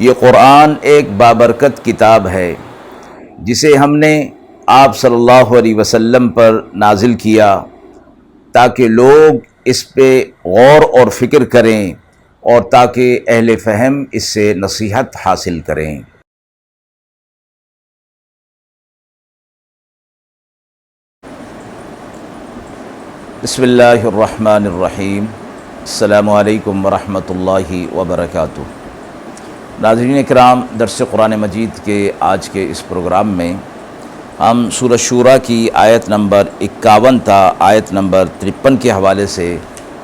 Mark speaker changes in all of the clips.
Speaker 1: یہ قرآن ایک بابرکت کتاب ہے جسے ہم نے آپ صلی اللہ علیہ وسلم پر نازل کیا تاکہ لوگ اس پہ غور اور فکر کریں اور تاکہ اہل فہم اس سے نصیحت حاصل کریں۔ بسم اللہ الرحمن الرحیم۔ السلام علیکم ورحمۃ اللہ وبرکاتہ۔ ناظرین اکرام، درس قرآن مجید کے آج کے اس پروگرام میں ہم سورہ شورى کی آیت نمبر 51 تا آیت نمبر 53 کے حوالے سے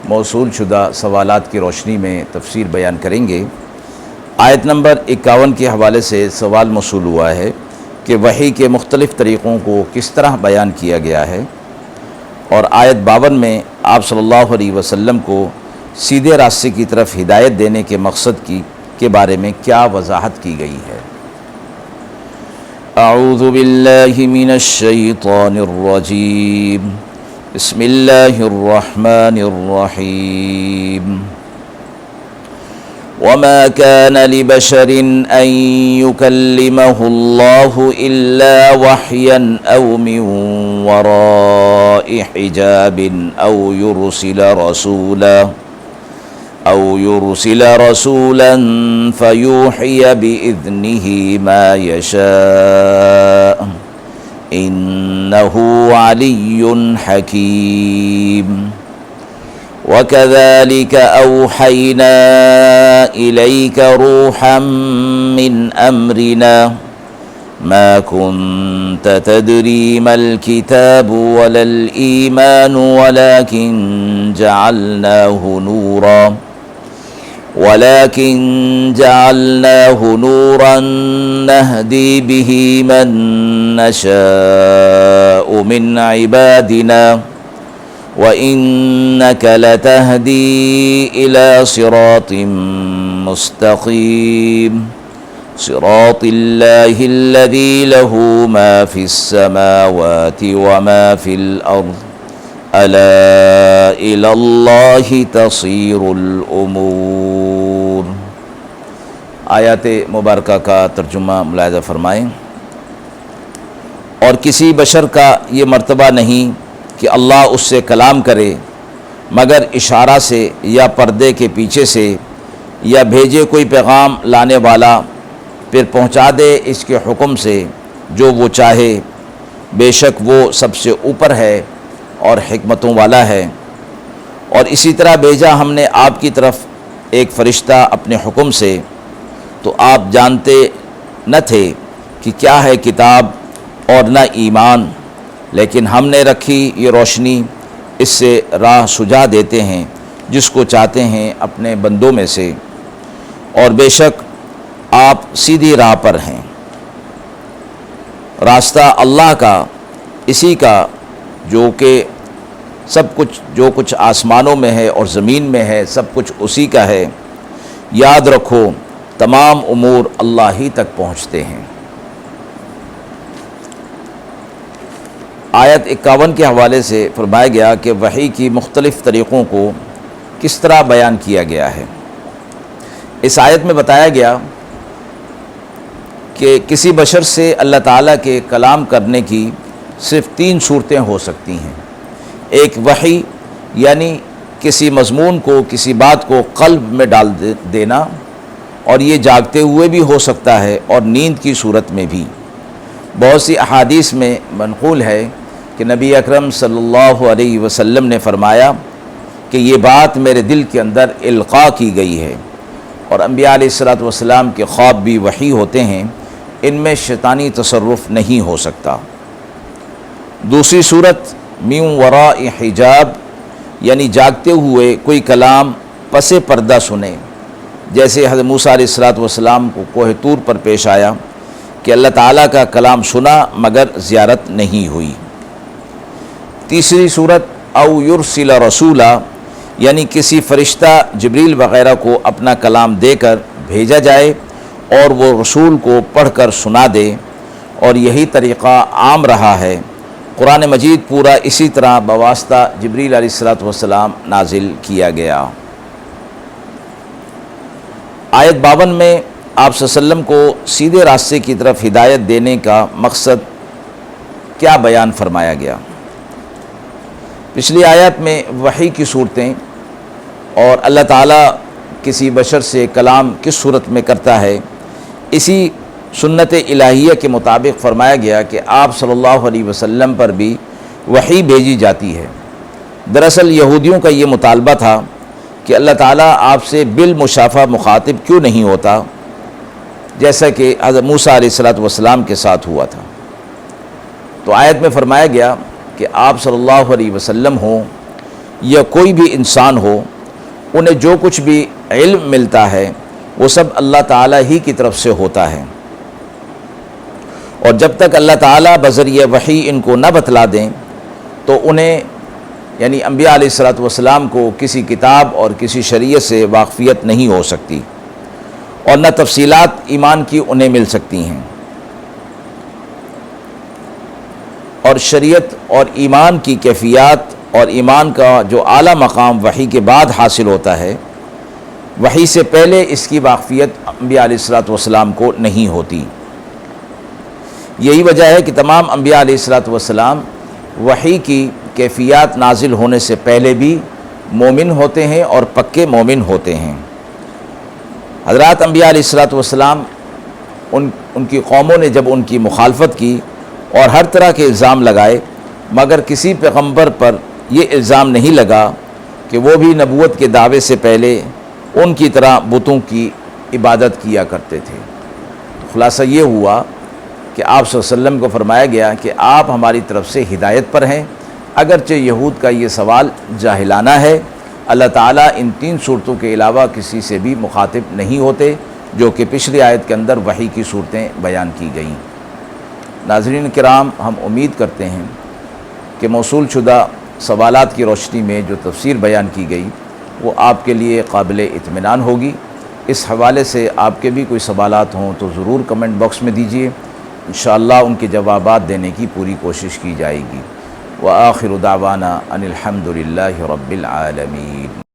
Speaker 1: موصول شدہ سوالات کی روشنی میں تفسیر بیان کریں گے۔ آیت نمبر 51 کے حوالے سے سوال موصول ہوا ہے کہ وحی کے مختلف طریقوں کو کس طرح بیان کیا گیا ہے، اور آیت 52 میں آپ صلی اللہ علیہ وسلم کو سیدھے راستے کی طرف ہدایت دینے کے مقصد کے بارے میں کیا وضاحت کی گئی ہے۔ اعوذ باللہ من الشیطان الرجیم، بسم اللہ الرحمن الرحیم۔ وما كان لبشر أن يكلمه الله إلا وحيا أو من وراء حجاب أو يرسل رسولا فيوحي بإذنه ما يشاء إنه علي حكيم۔ وَكَذَلِكَ أَوْحَيْنَا إِلَيْكَ رُوحًا مِّنْ أَمْرِنَا مَا كُنْتَ تَدْرِي مَا الْكِتَابُ وَلَا الْإِيمَانُ ولكن جعلناه نورا نهدي به من نشاء من عبادنا وَإِنَّكَ لَتَهْدِي إِلَى صِرَاطٍ مُسْتَقِيمٍ صِرَاطِ اللَّهِ الَّذِي لَهُ مَا فِي السَّمَاوَاتِ وَمَا فِي الْأَرْضِ أَلَا إِلَى اللَّهِ تَصِيرُ الْأُمُورُ۔ آیات مبارکہ کا ترجمہ ملاحظہ فرمائیں۔ اور کسی بشر کا یہ مرتبہ نہیں کہ اللہ اس سے کلام کرے مگر اشارہ سے یا پردے کے پیچھے سے، یا بھیجے کوئی پیغام لانے والا پھر پہنچا دے اس کے حکم سے جو وہ چاہے، بے شک وہ سب سے اوپر ہے اور حکمتوں والا ہے۔ اور اسی طرح بھیجا ہم نے آپ کی طرف ایک فرشتہ اپنے حکم سے، تو آپ جانتے نہ تھے کہ کیا ہے کتاب اور نہ ایمان، لیکن ہم نے رکھی یہ روشنی، اس سے راہ سجا دیتے ہیں جس کو چاہتے ہیں اپنے بندوں میں سے، اور بے شک آپ سیدھی راہ پر ہیں۔ راستہ اللہ کا، اسی کا جو کہ جو کچھ آسمانوں میں ہے اور زمین میں ہے، سب کچھ اسی کا ہے۔ یاد رکھو تمام امور اللہ ہی تک پہنچتے ہیں۔ آیت 51 کے حوالے سے فرمایا گیا کہ وحی کی مختلف طریقوں کو کس طرح بیان کیا گیا ہے۔ اس آیت میں بتایا گیا کہ کسی بشر سے اللہ تعالیٰ کے کلام کرنے کی صرف 3 صورتیں ہو سکتی ہیں۔ ایک وحی یعنی کسی مضمون کو، کسی بات کو قلب میں ڈال دینا، اور یہ جاگتے ہوئے بھی ہو سکتا ہے اور نیند کی صورت میں بھی۔ بہت سی احادیث میں منقول ہے کہ نبی اکرم صلی اللہ علیہ وسلم نے فرمایا کہ یہ بات میرے دل کے اندر القاء کی گئی ہے، اور انبیاء علیہ السلام کے خواب بھی وحی ہوتے ہیں، ان میں شیطانی تصرف نہیں ہو سکتا۔ دوسری صورت من وراء حجاب، یعنی جاگتے ہوئے کوئی کلام پس پردہ سنے، جیسے حضرت موسیٰ علیہ السلام کو کوہ طور پر پیش آیا کہ اللہ تعالیٰ کا کلام سنا مگر زیارت نہیں ہوئی۔ تیسری صورت او یرسل رسولا، یعنی کسی فرشتہ جبریل وغیرہ کو اپنا کلام دے کر بھیجا جائے اور وہ رسول کو پڑھ کر سنا دے، اور یہی طریقہ عام رہا ہے۔ قرآن مجید پورا اسی طرح بواسطہ جبریل علیہ السلام نازل کیا گیا۔ آیت 52 میں آپ صلی اللہ علیہ وسلم کو سیدھے راستے کی طرف ہدایت دینے کا مقصد کیا بیان فرمایا گیا؟ پچھلی آیات میں وحی کی صورتیں اور اللہ تعالیٰ کسی بشر سے کلام کس صورت میں کرتا ہے، اسی سنت الہیہ کے مطابق فرمایا گیا کہ آپ صلی اللہ علیہ وسلم پر بھی وحی بھیجی جاتی ہے۔ دراصل یہودیوں کا یہ مطالبہ تھا کہ اللہ تعالیٰ آپ سے بالمشافہ مخاطب کیوں نہیں ہوتا، جیسا کہ حضرت موسیٰ علیہ السلام کے ساتھ ہوا تھا۔ تو آیت میں فرمایا گیا کہ آپ صلی اللہ علیہ وسلم ہوں یا کوئی بھی انسان ہو، انہیں جو کچھ بھی علم ملتا ہے وہ سب اللہ تعالیٰ ہی کی طرف سے ہوتا ہے، اور جب تک اللہ تعالیٰ بذریعہ وحی ان کو نہ بتلا دیں تو انہیں یعنی انبیاء علیہ السلام کو کسی کتاب اور کسی شریعت سے واقفیت نہیں ہو سکتی، اور نہ تفصیلات ایمان کی انہیں مل سکتی ہیں۔ اور شریعت اور ایمان کی کیفیات اور ایمان کا جو اعلیٰ مقام وحی کے بعد حاصل ہوتا ہے، وحی سے پہلے اس کی واقفیت انبیاء علیہ السلام کو نہیں ہوتی۔ یہی وجہ ہے کہ تمام انبیاء علیہ السلام وحی کی کیفیات نازل ہونے سے پہلے بھی مومن ہوتے ہیں اور پکے مومن ہوتے ہیں۔ حضرات انبیاء علیہ السلام ان کی قوموں نے جب ان کی مخالفت کی اور ہر طرح کے الزام لگائے، مگر کسی پیغمبر پر یہ الزام نہیں لگا کہ وہ بھی نبوت کے دعوے سے پہلے ان کی طرح بتوں کی عبادت کیا کرتے تھے۔ خلاصہ یہ ہوا کہ آپ صلی اللہ علیہ وسلم کو فرمایا گیا کہ آپ ہماری طرف سے ہدایت پر ہیں، اگرچہ یہود کا یہ سوال جاہلانہ ہے۔ اللہ تعالیٰ ان تین صورتوں کے علاوہ کسی سے بھی مخاطب نہیں ہوتے، جو کہ پچھلی آیت کے اندر وحی کی صورتیں بیان کی گئیں۔ ناظرین کرام، ہم امید کرتے ہیں کہ موصول شدہ سوالات کی روشنی میں جو تفسیر بیان کی گئی وہ آپ کے لیے قابل اطمینان ہوگی۔ اس حوالے سے آپ کے بھی کوئی سوالات ہوں تو ضرور کمنٹ باکس میں دیجیے، انشاءاللہ ان کے جوابات دینے کی پوری کوشش کی جائے گی۔ وآخر دعوانا ان الحمد للہ رب العالمین۔